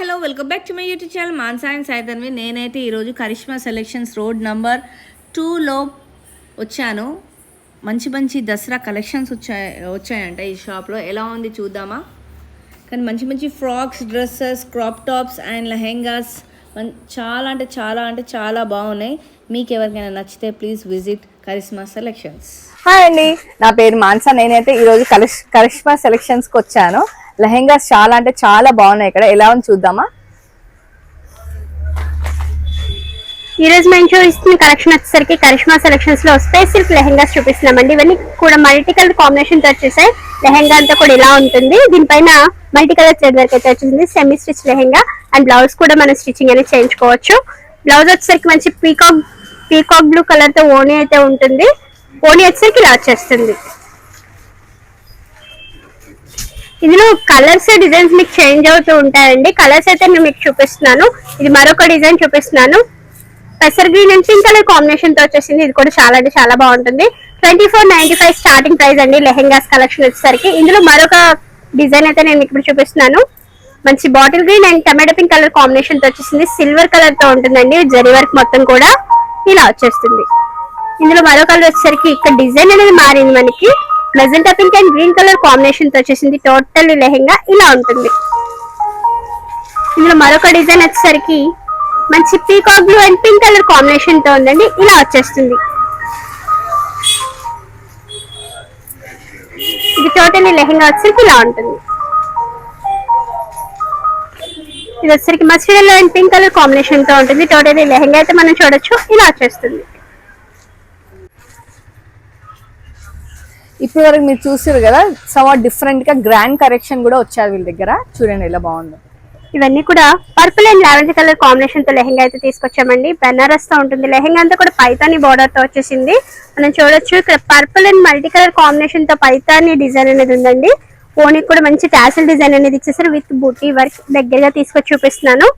Hello welcome back to my YouTube channel Mansa and Saidhanvi. నేనైతే ఈరోజు Karishma selections road number 2లో వచ్చాను. మంచి మంచి దసరా కలెక్షన్స్ వచ్చాయంట ఈ షాప్లో. ఎలా ఉంది చూద్దామా. కానీ మంచి మంచి frocks, dresses, crop tops and lehengas చాలా చాలా బాగున్నాయి. మీకు ఎవరికైనా నచ్చితే please visit Karishma selections. Hi అండి, నా పేరు మాన్సా. నేనైతే ఈరోజు కరిష్మా సెలెక్షన్స్కి వచ్చాను. లెహెంగాస్ చాలా బాగున్నాయి. ఇక్కడ ఎలా ఉంది చూద్దామా. ఈ రోజు మేము చూపిస్తున్న కలెక్షన్ వచ్చేసరికి కరిష్మా సెలెక్షన్స్ లో స్పేస్ సిల్క్ లెహెంగాస్ చూపిస్తున్నామండి. ఇవన్నీ కూడా మల్టీ కలర్ కాంబినేషన్ తో వచ్చేసాయి. లెహెంగా అంతా కూడా ఇలా ఉంటుంది. దీనిపైన మల్టీ కలర్ థ్రెడ్ వర్క్ అయితే వచ్చింది. Semi stitch lehenga and blouse కూడా మనం స్టిచ్చింగ్ అనేది చేయించుకోవచ్చు. బ్లౌజ్ వచ్చేసరికి మంచి పీకాక్ బ్లూ కలర్ తో ఓణి అయితే ఉంటుంది. ఓణి వచ్చేసరికి ఇలా వచ్చేస్తుంది. ఇందులో కలర్స్ డిజైన్స్ మీకు చేంజ్ అవుతూ ఉంటాయండి. కలర్స్ అయితే నేను మీకు చూపిస్తున్నాను. ఇది మరొక డిజైన్ చూపిస్తున్నాను. పెసర్ green and pink colour combination తో వచ్చేసింది. ఇది కూడా చాలా బాగుంటుంది. 2495 స్టార్టింగ్ ప్రైస్ అండి లెహెంగాస్ కలెక్షన్ వచ్చేసరికి. ఇందులో మరొక డిజైన్ అయితే నేను మీకు ఇప్పుడు చూపిస్తున్నాను. మంచి bottle green and tomato pink colour combination తో వచ్చేసింది. సిల్వర్ కలర్ తో ఉంటుందండి. జరీ వర్క్ మొత్తం కూడా ఇలా వచ్చేస్తుంది. ఇందులో మరో కలర్ వచ్చేసరికి ఇక్కడ డిజైన్ అనేది మారింది. మనకి magenta pink and green colour combination తో వచ్చేసింది. టోటల్ లెహెంగా ఇలా ఉంటుంది. ఇందులో మరొక డిజైన్ వచ్చేసరికి మంచి peacock blue and pink colour combination తో ఉందండి. ఇలా వచ్చేస్తుంది. ఇది టోటల్ లెహెంగా వచ్చేసరికి ఇలా ఉంటుంది. ఇది వచ్చేసరికి mustard yellow and pink colour combination తో ఉంటుంది. టోటల్ లెహెంగా అయితే మనం చూడొచ్చు. ఇలా వచ్చేస్తుంది. ఇప్పుడు వరకు మీరు చూసారు కదా, సమ్ డిఫరెంట్ గా గ్రాండ్ కరెక్షన్ కూడా వచ్చారు వీళ్ళ దగ్గర. చూడండి ఎలా బాగుందో. ఇవన్నీ కూడా purple and lavender colour combination తో లెహెంగా అయితే తీసుకొచ్చామండి. బెనారస్ తో ఉంటుంది. లెహెంగా అంతా కూడా పైతాని బోర్డర్ తో వచ్చేసింది. మనం చూడొచ్చు ఇక్కడ purple and multi colour combination తో పైతాని డిజైన్ అనేది ఉందండి. ఓనికి కూడా మంచి టాసిల్ డిజైన్ అనేది ఇచ్చేసారు. విత్ బూటీ వర్క్ దగ్గరగా తీసుకొచ్చి చూపిస్తున్నాను.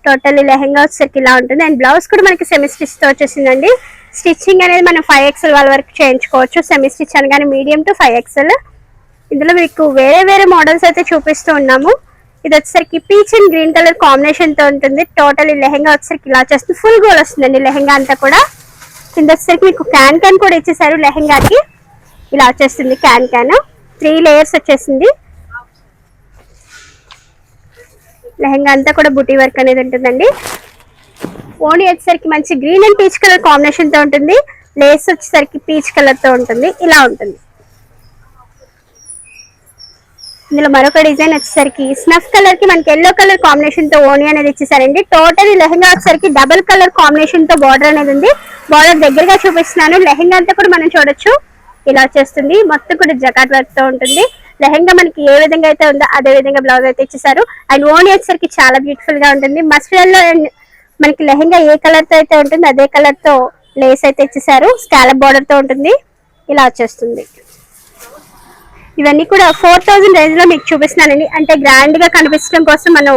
టోటల్ లెహెంగా వచ్చేసరికి ఇలా ఉంటుంది. అండ్ బ్లౌజ్ కూడా మనకి సెమీ స్టిచ్ తో వచ్చేసిందండి. స్టిచ్చింగ్ అనేది మనం 5XL వాళ్ళ వరకు చేయించుకోవచ్చు. సెమీ స్టిచ్ అనగానే మీడియం టు 5XL. ఇందులో మీకు వేరే మోడల్స్ అయితే చూపిస్తూ ఉన్నాము. ఇది వచ్చేసరికి peach and green colour combination తో ఉంటుంది. టోటల్ లెహెంగా వచ్చేసరికి ఇలా వచ్చేస్తుంది. ఫుల్ గోల్ వస్తుందండి లెహెంగా అంతా కూడా. కింద వచ్చేసరికి మీకు క్యాన్ కూడా ఇచ్చేసారు లెహెంగాకి. ఇలా వచ్చేస్తుంది క్యాన్ 3 లేయర్స్ వచ్చేసింది. లెహెంగా అంతా కూడా బుటీ వర్క్ అనేది ఉంటుందండి. ఓణి వచ్చేసరికి మంచి green and peach colour combination తో ఉంటుంది. లేస్ వచ్చేసరికి పీచ్ కలర్ తో ఉంటుంది. ఇలా ఉంటుంది. ఇందులో మరొక డిజైన్ వచ్చేసరికి స్నఫ్ కలర్ కి మనకి ఎల్లో కలర్ కాంబినేషన్ తో ఓణి అనేది ఇచ్చేసారండి. టోటల్ లెహెంగా వచ్చేసరికి డబుల్ కలర్ కాంబినేషన్ తో బార్డర్ అనేది ఉంది. బార్డర్ దగ్గరగా చూపిస్తున్నాను. లెహెంగా అంతా కూడా మనం చూడొచ్చు. ఇలా వచ్చేస్తుంది. మొత్తం కూడా జకాట్ వర్క్ తో ఉంటుంది. లెహెంగా మనకి ఏ విధంగా అయితే ఉందో అదే విధంగా బ్లౌజ్ అయితే ఇచ్చేసారు. అండ్ ఓణి వచ్చేసరికి చాలా బ్యూటిఫుల్ గా ఉంటుంది. మస్టర్డ్ అండ్ మనకి లెహెంగా ఏ కలర్ తో అయితే ఉంటుంది అదే కలర్ తో లేస్ అయితే ఇచ్చేసారు. స్కాలప్ బార్డర్ తో ఉంటుంది. ఇలా వచ్చేస్తుంది. ఇవన్నీ కూడా 4000 రేంజ్ లో మీకు చూపిస్తున్నానండి. అంటే గ్రాండ్ గా కనిపించడం కోసం మనం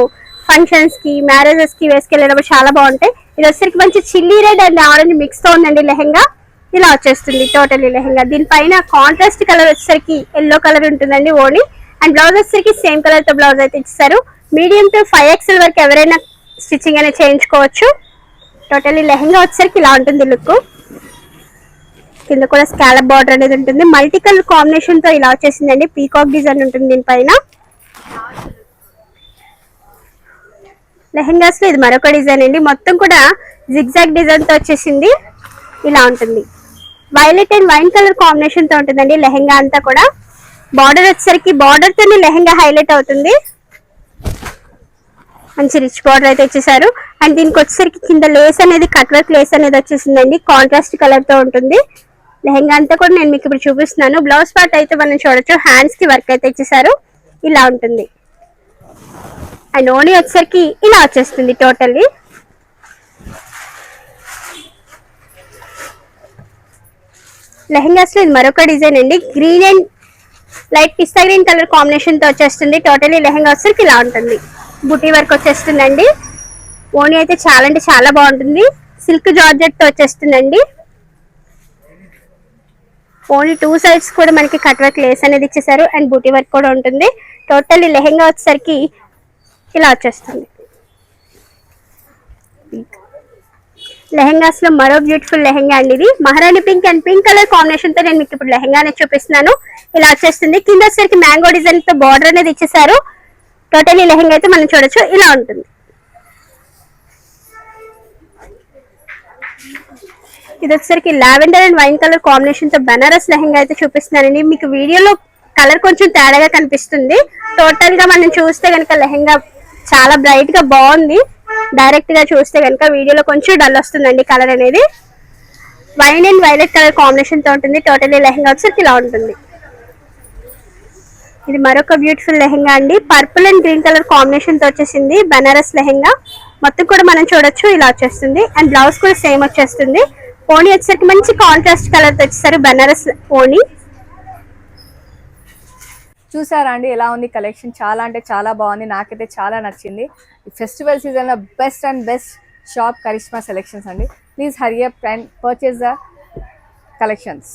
ఫంక్షన్స్ కి, మ్యారేజెస్ కి వేసుకెళ్ళినప్పుడు చాలా బాగుంటాయి. ఇది వచ్చేసరికి మంచి chilli red and orange mix తో ఉందండి లెహెంగా. ఇలా వచ్చేస్తుంది టోటల్ లెహెంగా. దీనిపైన కాంట్రాస్ట్ కలర్ వచ్చేసరికి ఎల్లో కలర్ ఉంటుందండి ఓణి. అండ్ బ్లౌజ్ వచ్చేసరికి సేమ్ కలర్ తో బ్లౌజ్ అయితే ఇచ్చేసారు. మీడియం టు 5XL వరకు ఎవరైనా స్టిచ్చింగ్ అనేది చేయించుకోవచ్చు. టోటల్ లెహెంగా వచ్చేసరికి ఇలా ఉంటుంది లుక్. కింద కూడా స్కాలప్ బార్డర్ అనేది ఉంటుంది. మల్టీ కలర్ కాంబినేషన్ తో ఇలా వచ్చేసిందండి. పీకాక్ డిజైన్ ఉంటుంది దీనిపైన. లెహెంగాస్ లో ఇది మరొక డిజైన్ అండి. మొత్తం కూడా జిగ్జాగ్ డిజైన్ తో వచ్చేసింది. ఇలా ఉంటుంది. Violet and wine colour combination తో ఉంటుందండి లెహెంగా అంతా కూడా. బార్డర్ వచ్చేసరికి బార్డర్ తోనే లెహెంగా హైలైట్ అవుతుంది. మంచి రిచ్ బార్డర్ అయితే ఇచ్చేసారు. అండ్ దీనికి వచ్చేసరికి కింద లేస్ అనేది కట్ వర్క్ లేస్ అనేది వచ్చేసిందండి. కాంట్రాస్ట్ కలర్ తో ఉంటుంది. లెహెంగా అంతా కూడా నేను మీకు ఇప్పుడు చూపిస్తున్నాను. బ్లౌజ్ పార్ట్ అయితే మనం చూడొచ్చు. హ్యాండ్స్ కి వర్క్ అయితే ఇచ్చేసారు. ఇలా ఉంటుంది. అండ్ ఓణి వచ్చేసరికి ఇలా వచ్చేస్తుంది టోటల్లీ. లెహెంగాస్ లో ఇది మరొక డిజైన్ అండి. Green and light pista green colour combination తో వచ్చేస్తుంది. టోటల్లీ లెహెంగా వచ్చేసరికి ఇలా ఉంటుంది. బుటీ వర్క్ వచ్చేస్తుందండి. ఓణి అయితే చాలా బాగుంటుంది. సిల్క్ జార్జెట్ తో వచ్చేస్తుందండి. ఓన్లీ 2 సైడ్స్ కూడా మనకి కట్ వర్క్ లేస్ అనేది ఇచ్చేసారు. అండ్ బూటీ వర్క్ కూడా ఉంటుంది. టోటల్ లెహెంగా వచ్చేసరికి ఇలా వచ్చేస్తుంది. పింక్. లెహెంగాస్ లో మరో బ్యూటిఫుల్ లెహెంగా అండి ఇది. మహారాణి pink and pink colour combination తో నేను మీకు ఇప్పుడు లెహెంగానే చూపిస్తున్నాను. ఇలా వచ్చేస్తుంది. కింద వచ్చేసరికి మ్యాంగో డిజైన్ తో బార్డర్ అనేది ఇచ్చేసారు. టోటలీ లెహెంగా అయితే మనం చూడొచ్చు, ఇలా ఉంటుంది. ఇది వచ్చేసరికి lavender and wine colour combination తో బనారస్ లెహెంగా అయితే చూపిస్తున్నానండి. మీకు వీడియోలో కలర్ కొంచెం తేడాగా కనిపిస్తుంది. టోటల్ గా మనం చూస్తే కనుక లెహెంగా చాలా బ్రైట్ గా బాగుంది. డైరెక్ట్ గా చూస్తే కనుక వీడియోలో కొంచెం డల్ వస్తుందండి కలర్ అనేది. Wine and violet colour combination తో ఉంటుంది. టోటలీ లెహెంగా వచ్చేసరికి ఇలా ఉంటుంది. ఇది మరొక బ్యూటిఫుల్ లెహెంగా అండి. Purple and green colour combination తో వచ్చేసింది బనారస్ లెహెంగా. మొత్తం కూడా మనం చూడొచ్చు, ఇలా వచ్చేస్తుంది. అండ్ బ్లౌజ్ కూడా సేమ్ వచ్చేస్తుంది. ఓణి వచ్చేసరికి మంచి కాంట్రాస్ట్ కలర్ తో వచ్చేసారు బనారస్ ఓణి. చూసారా అండి ఎలా ఉంది కలెక్షన్? చాలా అంటే చాలా బాగుంది, నాకైతే చాలా నచ్చింది. ఈ ఫెస్టివల్ సీజన్ లో బెస్ట్ షాప్ కరిష్మా సెలెక్షన్స్ అండి. Please hurry up and purchase the collections.